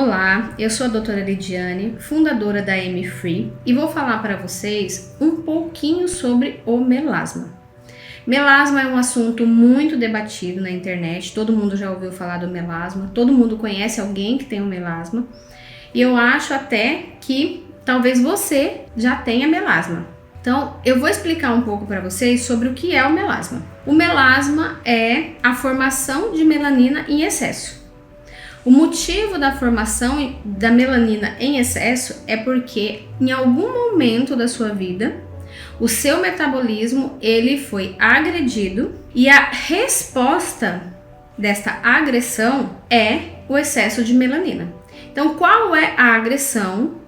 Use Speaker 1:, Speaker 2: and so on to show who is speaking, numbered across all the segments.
Speaker 1: Olá, eu sou a doutora Lidiane, fundadora da M-Free, e vou falar para vocês um pouquinho sobre o melasma. Melasma é um assunto muito debatido na internet, todo mundo já ouviu falar do melasma, todo mundo conhece alguém que tem um melasma, e eu acho até que talvez você já tenha melasma. Então, eu vou explicar um pouco para vocês sobre o que é o melasma. O melasma é a formação de melanina em excesso. O motivo da formação da melanina em excesso é porque em algum momento da sua vida o seu metabolismo ele foi agredido e a resposta desta agressão é o excesso de melanina. Então, qual é a agressão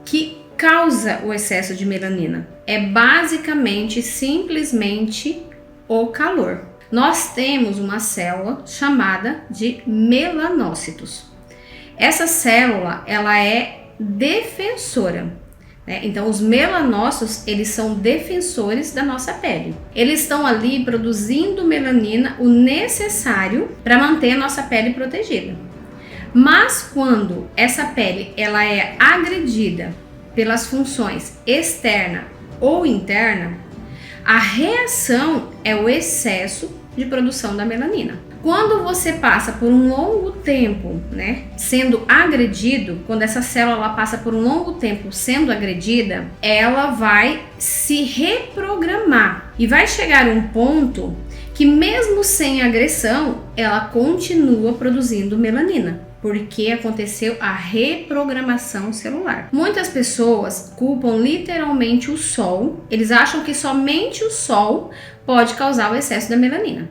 Speaker 1: que causa o excesso de melanina? É basicamente, simplesmente o calor. Nós temos uma célula chamada de melanócitos. Essa célula, ela é defensora, né? Então, os melanócitos, eles são defensores da nossa pele. Eles estão ali produzindo melanina, o necessário para manter a nossa pele protegida. Mas quando essa pele, ela é agredida pelas funções externa ou interna, a reação é o excesso de produção da melanina. Quando você passa por um longo tempo, né, sendo agredido, quando essa célula passa por um longo tempo sendo agredida, ela vai se reprogramar e vai chegar a um ponto que mesmo sem agressão, ela continua produzindo melanina, porque aconteceu a reprogramação celular. Muitas pessoas culpam literalmente o sol, eles acham que somente o sol pode causar o excesso da melanina.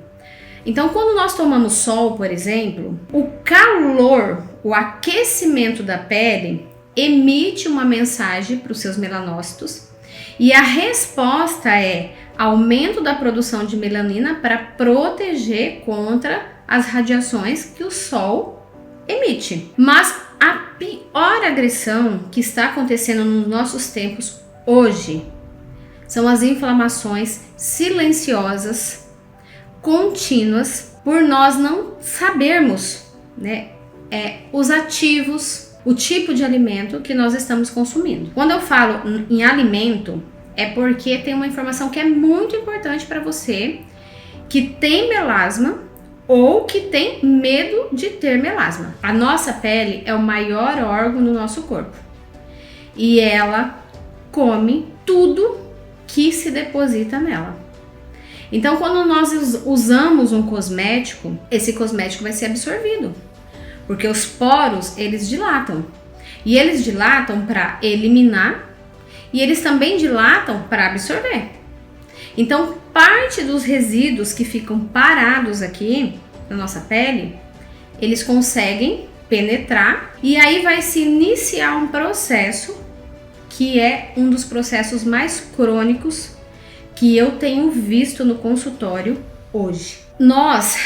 Speaker 1: Então, quando nós tomamos sol, por exemplo, o calor, o aquecimento da pele emite uma mensagem para os seus melanócitos e a resposta é aumento da produção de melanina para proteger contra as radiações que o sol emite. Mas a pior agressão que está acontecendo nos nossos tempos hoje são as inflamações silenciosas, contínuas, por nós não sabermos, né, os ativos, o tipo de alimento que nós estamos consumindo. Quando eu falo em alimento, é porque tem uma informação que é muito importante para você que tem melasma ou que tem medo de ter melasma. A nossa pele é o maior órgão do nosso corpo e ela come tudo que se deposita nela. Então, quando nós usamos um cosmético, esse cosmético vai ser absorvido, porque os poros, eles dilatam. E eles dilatam para eliminar e eles também dilatam para absorver. Então, parte dos resíduos que ficam parados aqui na nossa pele, eles conseguem penetrar e aí vai se iniciar um processo que é um dos processos mais crônicos que eu tenho visto no consultório hoje. Nós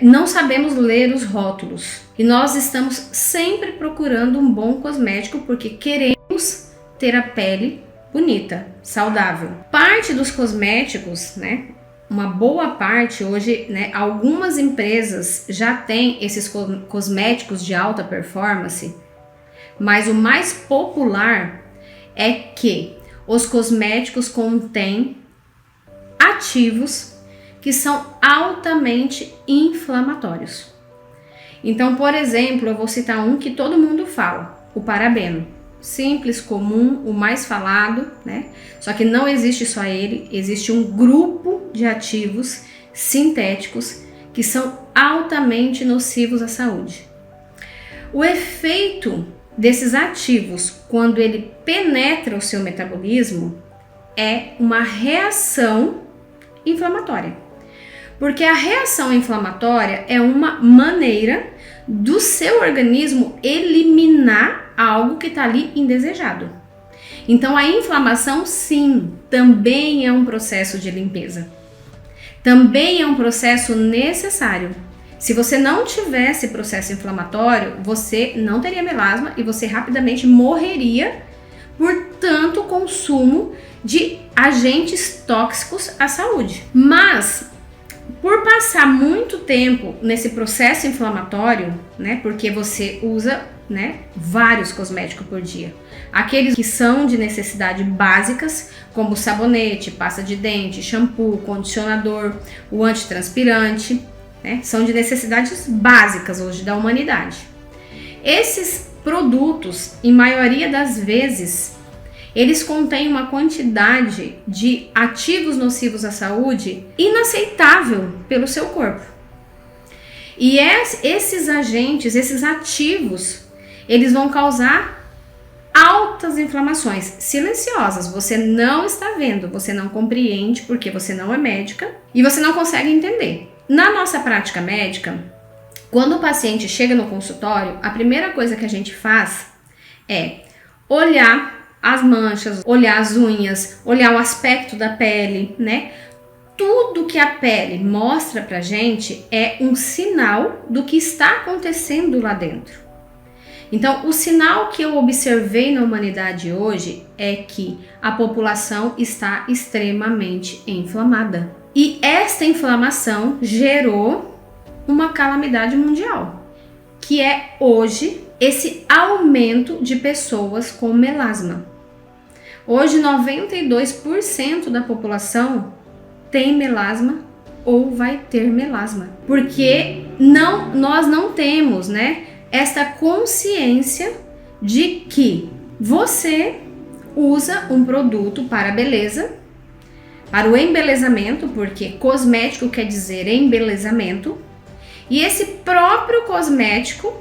Speaker 1: não sabemos ler os rótulos e nós estamos sempre procurando um bom cosmético porque queremos ter a pele bonita, saudável. Parte dos cosméticos, né, uma boa parte hoje, né, algumas empresas já têm esses cosméticos de alta performance, mas o mais popular é que os cosméticos contêm ativos que são altamente inflamatórios. Então, por exemplo, eu vou citar um que todo mundo fala, o parabeno. Simples, comum, o mais falado, né? Só que não existe só ele, existe um grupo de ativos sintéticos que são altamente nocivos à saúde. O efeito desses ativos, quando ele penetra o seu metabolismo, é uma reação inflamatória. Porque a reação inflamatória é uma maneira do seu organismo eliminar algo que está ali indesejado. Então, a inflamação, sim, também é um processo de limpeza. Também é um processo necessário. Se você não tivesse processo inflamatório, você não teria melasma e você rapidamente morreria por tanto consumo de agentes tóxicos à saúde. Mas Por passar muito tempo nesse processo inflamatório, né, porque você usa, né, vários cosméticos por dia. Aqueles que são de necessidade básicas, como sabonete, pasta de dente, shampoo, condicionador, o antitranspirante, né, são de necessidades básicas hoje da humanidade. Esses produtos, em maioria das vezes, eles contêm uma quantidade de ativos nocivos à saúde inaceitável pelo seu corpo. E esses agentes, esses ativos, eles vão causar altas inflamações silenciosas. Você não está vendo, você não compreende porque você não é médica e você não consegue entender. Na nossa prática médica, quando o paciente chega no consultório, a primeira coisa que a gente faz é olhar as manchas, olhar as unhas, olhar o aspecto da pele, né? Tudo que a pele mostra pra gente é um sinal do que está acontecendo lá dentro. Então, o sinal que eu observei na humanidade hoje é que a população está extremamente inflamada. E esta inflamação gerou uma calamidade mundial, que é hoje esse aumento de pessoas com melasma. Hoje, 92% da população tem melasma ou vai ter melasma, porque nós não temos, né, esta consciência de que você usa um produto para a beleza, para o embelezamento, porque cosmético quer dizer embelezamento, e esse próprio cosmético,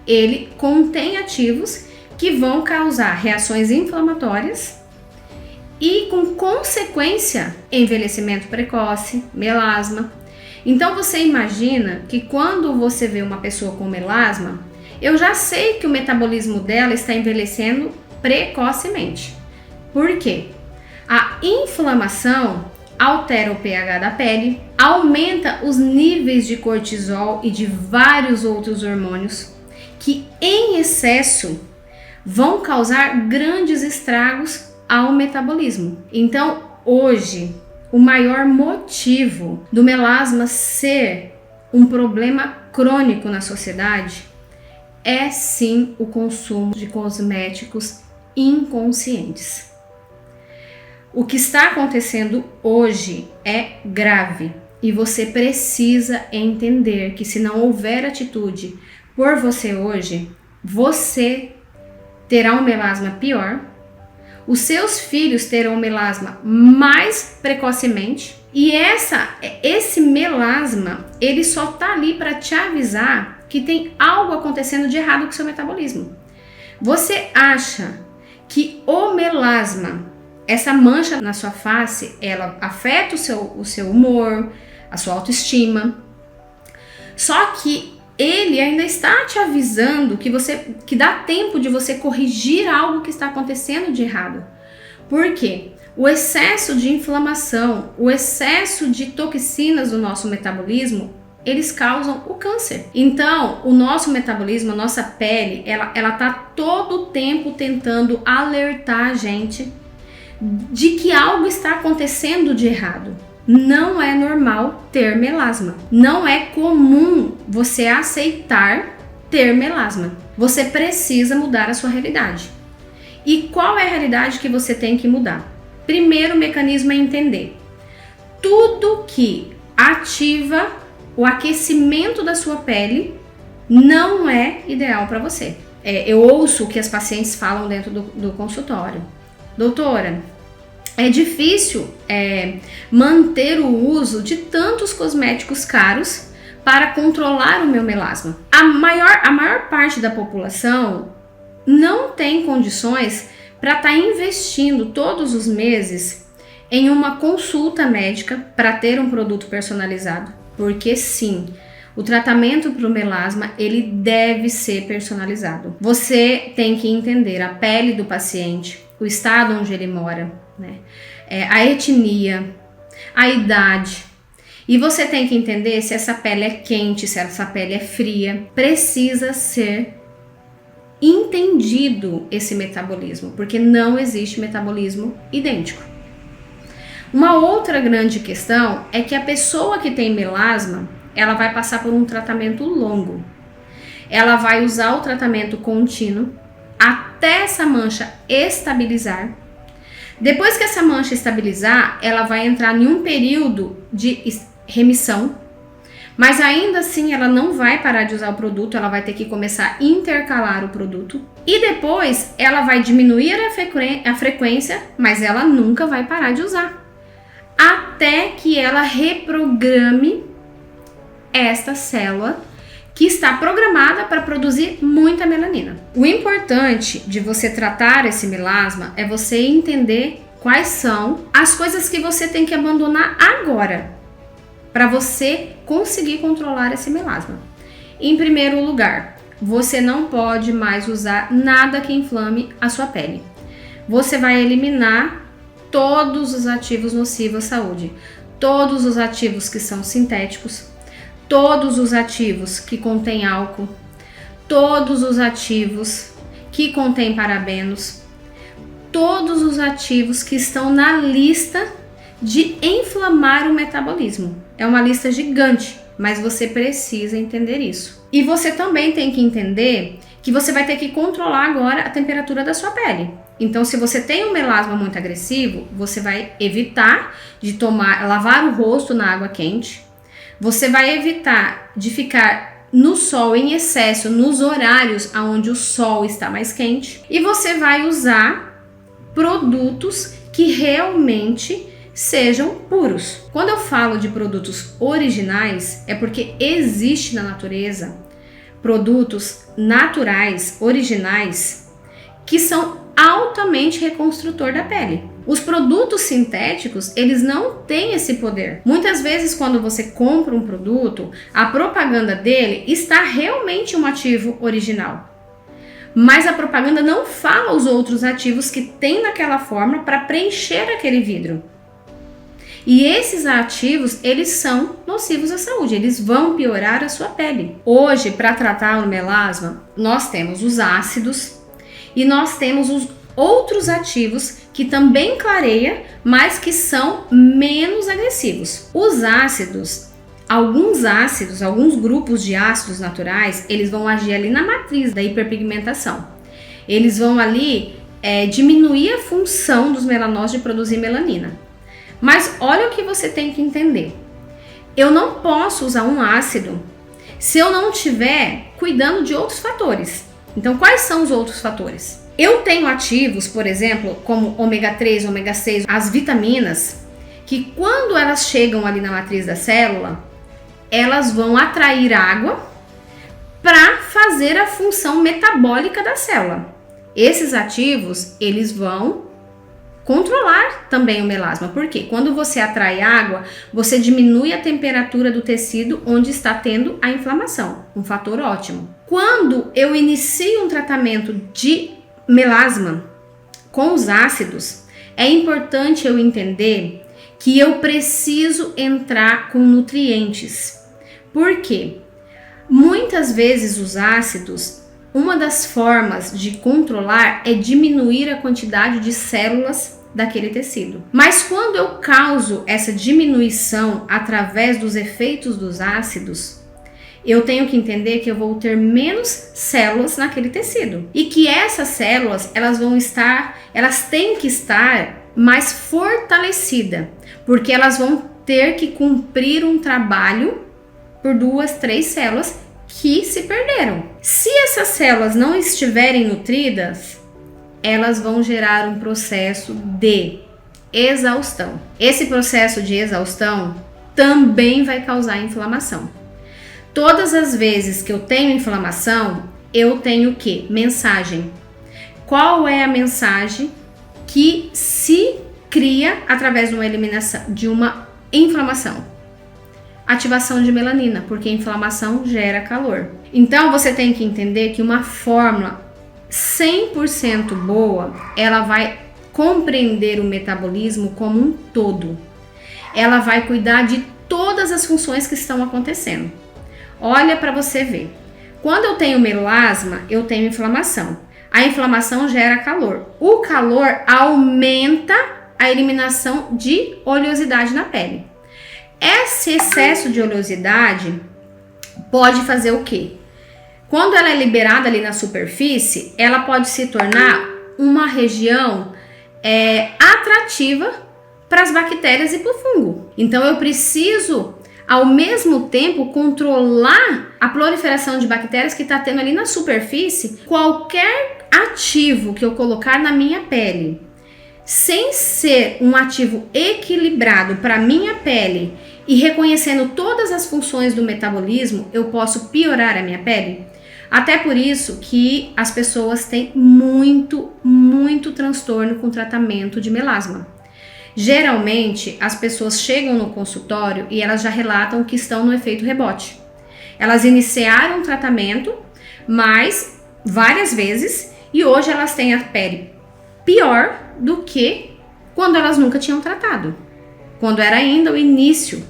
Speaker 1: ele contém ativos que vão causar reações inflamatórias e, com consequência, envelhecimento precoce, melasma. Então você imagina que quando você vê uma pessoa com melasma, eu já sei que o metabolismo dela está envelhecendo precocemente. Por quê? A inflamação altera o pH da pele, aumenta os níveis de cortisol e de vários outros hormônios que, em excesso, vão causar grandes estragos ao metabolismo. Então, hoje, o maior motivo do melasma ser um problema crônico na sociedade é sim o consumo de cosméticos inconscientes. O que está acontecendo hoje é grave e você precisa entender que, se não houver atitude por você hoje, você terá um melasma pior, os seus filhos terão um melasma mais precocemente, e esse melasma, ele só tá ali para te avisar que tem algo acontecendo de errado com o seu metabolismo. Você acha que o melasma, essa mancha na sua face, ela afeta o seu humor, a sua autoestima, só que ele ainda está te avisando que dá tempo de você corrigir algo que está acontecendo de errado. Por quê? O excesso de inflamação, o excesso de toxinas do nosso metabolismo, eles causam o câncer. Então, o nosso metabolismo, a nossa pele, ela tá todo o tempo tentando alertar a gente de que algo está acontecendo de errado. Não é normal ter melasma. Não é comum você aceitar ter melasma. Você precisa mudar a sua realidade. E qual é a realidade que você tem que mudar? Primeiro mecanismo é entender. Tudo que ativa o aquecimento da sua pele não é ideal para você. Eu ouço o que as pacientes falam dentro do consultório. Doutora, é difícil manter o uso de tantos cosméticos caros para controlar o meu melasma. A maior parte da população não tem condições para estar investindo todos os meses em uma consulta médica para ter um produto personalizado. Porque sim, o tratamento para o melasma, ele deve ser personalizado. Você tem que entender a pele do paciente, o estado onde ele mora, né? A etnia, a idade. E você tem que entender se essa pele é quente, se essa pele é fria. Precisa ser entendido esse metabolismo, porque não existe metabolismo idêntico. Uma outra grande questão é que a pessoa que tem melasma, ela vai passar por um tratamento longo. Ela vai usar o tratamento contínuo até essa mancha estabilizar. Depois que essa mancha estabilizar, ela vai entrar em um período de remissão, mas ainda assim ela não vai parar de usar o produto, ela vai ter que começar a intercalar o produto. E depois ela vai diminuir a frequência, mas ela nunca vai parar de usar, até que ela reprograme esta célula que está programada para produzir muita melanina. O importante de você tratar esse melasma é você entender quais são as coisas que você tem que abandonar agora para você conseguir controlar esse melasma. Em primeiro lugar, você não pode mais usar nada que inflame a sua pele. Você vai eliminar todos os ativos nocivos à saúde, todos os ativos que são sintéticos, todos os ativos que contêm álcool, todos os ativos que contêm parabenos, todos os ativos que estão na lista de inflamar o metabolismo. É uma lista gigante, mas você precisa entender isso. E você também tem que entender que você vai ter que controlar agora a temperatura da sua pele. Então, se você tem um melasma muito agressivo, você vai evitar de lavar o rosto na água quente. Você vai evitar de ficar no sol em excesso nos horários onde o sol está mais quente. E você vai usar produtos que realmente sejam puros. Quando eu falo de produtos originais, é porque existe na natureza produtos naturais, originais, que são altamente reconstrutor da pele. Os produtos sintéticos, eles não têm esse poder. Muitas vezes, quando você compra um produto, a propaganda dele está realmente um ativo original. Mas a propaganda não fala os outros ativos que tem naquela forma para preencher aquele vidro. E esses ativos, eles são nocivos à saúde, eles vão piorar a sua pele. Hoje, para tratar o melasma, nós temos os ácidos e nós temos os outros ativos que também clareia, mas que são menos agressivos. Os ácidos, alguns grupos de ácidos naturais, eles vão agir ali na matriz da hiperpigmentação. Eles vão ali diminuir a função dos melanócitos de produzir melanina. Mas olha o que você tem que entender. Eu não posso usar um ácido se eu não estiver cuidando de outros fatores. Então, quais são os outros fatores? Eu tenho ativos, por exemplo, como ômega 3, ômega 6, as vitaminas, que quando elas chegam ali na matriz da célula, elas vão atrair água para fazer a função metabólica da célula. Esses ativos, eles vão controlar também o melasma. Por quê? Quando você atrai água, você diminui a temperatura do tecido onde está tendo a inflamação. Um fator ótimo. Quando eu inicio um tratamento de melasma com os ácidos, é importante eu entender que eu preciso entrar com nutrientes. Por quê? Muitas vezes os ácidos, uma das formas de controlar é diminuir a quantidade de células daquele tecido. Mas quando eu causo essa diminuição através dos efeitos dos ácidos, eu tenho que entender que eu vou ter menos células naquele tecido. E que essas células, elas têm que estar mais fortalecidas, porque elas vão ter que cumprir um trabalho por 2, 3 células que se perderam. Se essas células não estiverem nutridas, elas vão gerar um processo de exaustão. Esse processo de exaustão também vai causar inflamação. Todas as vezes que eu tenho inflamação, eu tenho o quê? Mensagem. Qual é a mensagem que se cria através de uma eliminação, de uma inflamação? Ativação de melanina, porque inflamação gera calor. Então você tem que entender que uma fórmula 100% boa, ela vai compreender o metabolismo como um todo. Ela vai cuidar de todas as funções que estão acontecendo. Olha para você ver. Quando eu tenho melasma, eu tenho inflamação. A inflamação gera calor. O calor aumenta a eliminação de oleosidade na pele. Esse excesso de oleosidade pode fazer o quê? Quando ela é liberada ali na superfície, ela pode se tornar uma região atrativa para as bactérias e para o fungo. Então eu preciso, ao mesmo tempo, controlar a proliferação de bactérias que está tendo ali na superfície. Qualquer ativo que eu colocar na minha pele, sem ser um ativo equilibrado para a minha pele e reconhecendo todas as funções do metabolismo, eu posso piorar a minha pele. Até por isso que as pessoas têm muito transtorno com tratamento de melasma. Geralmente, as pessoas chegam no consultório e elas já relatam que estão no efeito rebote. Elas iniciaram o tratamento, mas várias vezes, e hoje elas têm a pele pior do que quando elas nunca tinham tratado, quando era ainda o início.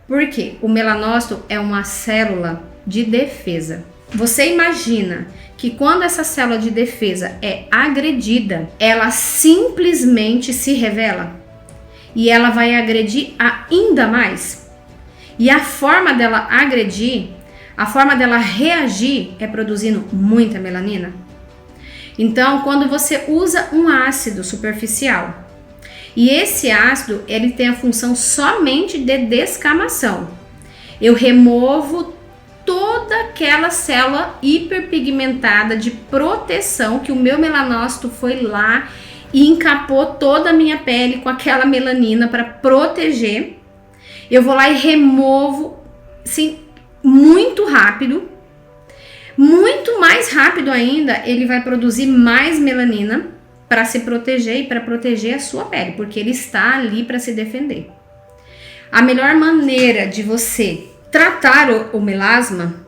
Speaker 1: Porque o melanócito é uma célula de defesa. Você imagina que quando essa célula de defesa é agredida, ela simplesmente se revela e ela vai agredir ainda mais. E a forma dela agredir, a forma dela reagir é produzindo muita melanina. Então, quando você usa um ácido superficial, e esse ácido ele tem a função somente de descamação, eu removo toda aquela célula hiperpigmentada de proteção que o meu melanócito foi lá e encapou toda a minha pele com aquela melanina para proteger. Eu vou lá e removo, assim, muito rápido, muito mais rápido ainda, ele vai produzir mais melanina para se proteger e para proteger a sua pele, porque ele está ali para se defender. A melhor maneira de você tratar o melasma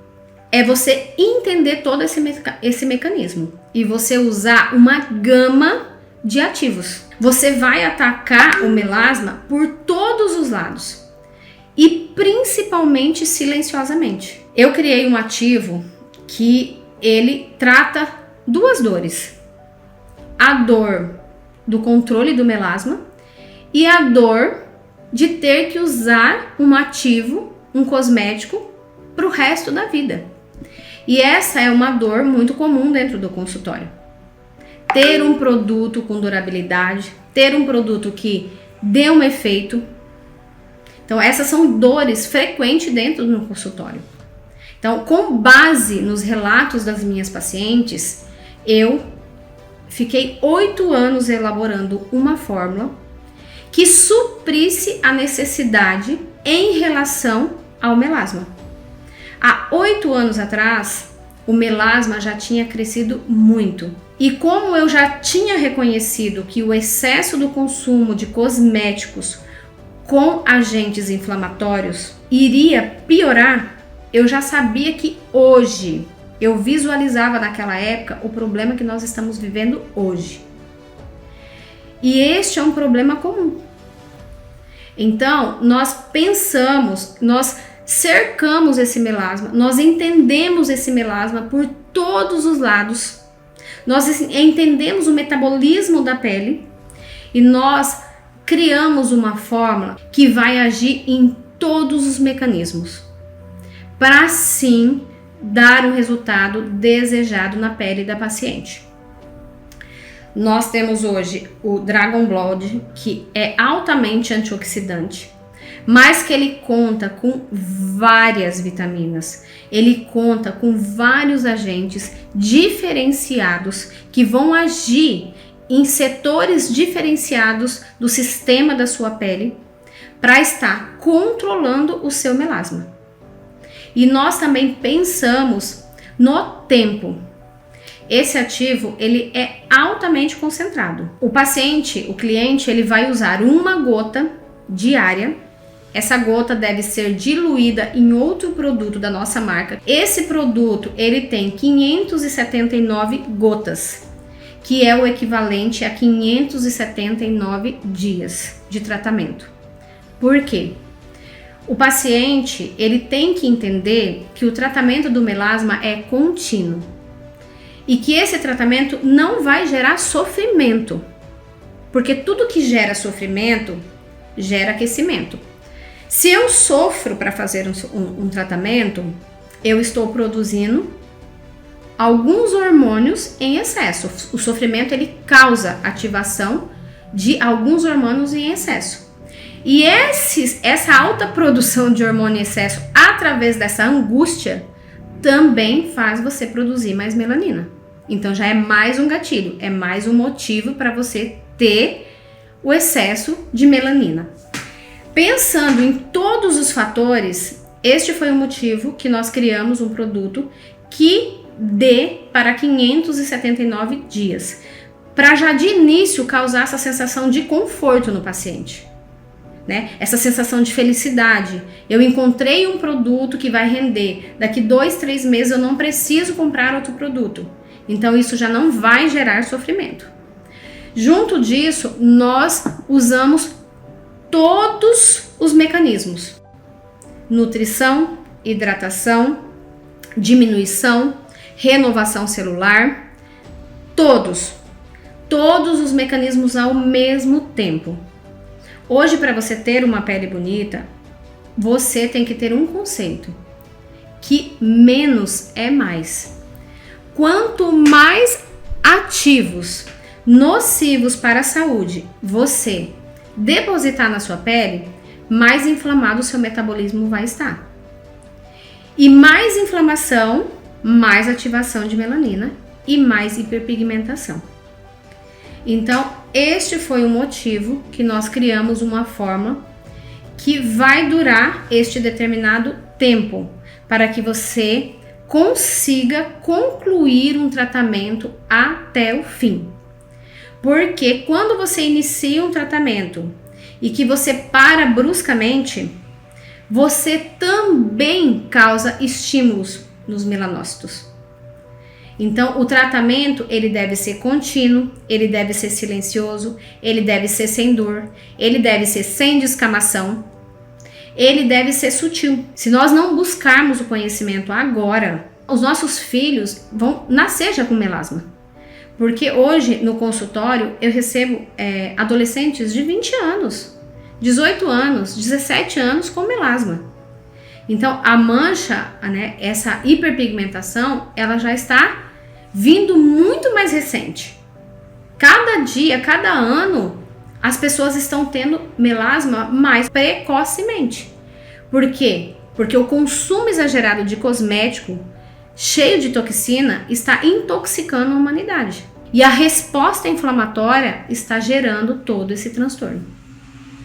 Speaker 1: é você entender todo esse mecanismo e você usar uma gama de ativos. Você vai atacar o melasma por todos os lados e principalmente silenciosamente. Eu criei um ativo que ele trata duas dores: a dor do controle do melasma e a dor de ter que usar um ativo, um cosmético, para o resto da vida. E essa é uma dor muito comum dentro do consultório. Ter um produto com durabilidade, ter um produto que dê um efeito. Então essas são dores frequentes dentro do consultório. Então, com base nos relatos das minhas pacientes, eu fiquei 8 anos elaborando uma fórmula que suprisse a necessidade em relação ao melasma. Há 8 anos atrás, o melasma já tinha crescido muito. E como eu já tinha reconhecido que o excesso do consumo de cosméticos com agentes inflamatórios iria piorar, eu já sabia que hoje, eu visualizava naquela época o problema que nós estamos vivendo hoje. E este é um problema comum. Então, nós pensamos, nós cercamos esse melasma, nós entendemos esse melasma por todos os lados, nós entendemos o metabolismo da pele e nós criamos uma fórmula que vai agir em todos os mecanismos, para sim dar o resultado desejado na pele da paciente. Nós temos hoje o Dragon Blood, que é altamente antioxidante, mas que ele conta com várias vitaminas, ele conta com vários agentes diferenciados que vão agir em setores diferenciados do sistema da sua pele para estar controlando o seu melasma. E nós também pensamos no tempo. Esse ativo, ele é altamente concentrado. O paciente, o cliente, ele vai usar uma gota diária. Essa gota deve ser diluída em outro produto da nossa marca. Esse produto, ele tem 579 gotas, que é o equivalente a 579 dias de tratamento. Por quê? O paciente, ele tem que entender que o tratamento do melasma é contínuo e que esse tratamento não vai gerar sofrimento, Porque tudo que gera sofrimento gera aquecimento. Se eu sofro para fazer um tratamento, eu estou produzindo alguns hormônios em excesso. O sofrimento ele causa ativação de alguns hormônios em excesso. E essa alta produção de hormônio em excesso através dessa angústia também faz você produzir mais melanina. Então já é mais um gatilho, é mais um motivo para você ter o excesso de melanina. Pensando em todos os fatores, este foi o motivo que nós criamos um produto que dê para 579 dias, para já de início causar essa sensação de conforto no paciente, né? Essa sensação de felicidade. Eu encontrei um produto que vai render, daqui 2-3 meses eu não preciso comprar outro produto. Então isso já não vai gerar sofrimento. Junto disso, nós usamos todos os mecanismos: nutrição, hidratação, diminuição, renovação celular, todos os mecanismos ao mesmo tempo. Hoje, para você ter uma pele bonita, você tem que ter um conceito, que menos é mais. Quanto mais ativos, nocivos para a saúde você depositar na sua pele, mais inflamado o seu metabolismo vai estar. E mais inflamação, mais ativação de melanina e mais hiperpigmentação. Então, este foi o motivo que nós criamos uma forma que vai durar este determinado tempo, para que você consiga concluir um tratamento até o fim. Porque quando você inicia um tratamento e que você para bruscamente, você também causa estímulos nos melanócitos. Então, o tratamento ele deve ser contínuo, ele deve ser silencioso, ele deve ser sem dor, ele deve ser sem descamação, ele deve ser sutil. Se nós não buscarmos o conhecimento agora, os nossos filhos vão nascer já com melasma. Porque hoje, no consultório, eu recebo adolescentes de 20 anos, 18 anos, 17 anos com melasma. Então, a mancha, né, essa hiperpigmentação, ela já está vindo muito mais recente. Cada dia, cada ano, as pessoas estão tendo melasma mais precocemente. Por quê? Porque o consumo exagerado de cosmético cheio de toxina está intoxicando a humanidade. E a resposta inflamatória está gerando todo esse transtorno.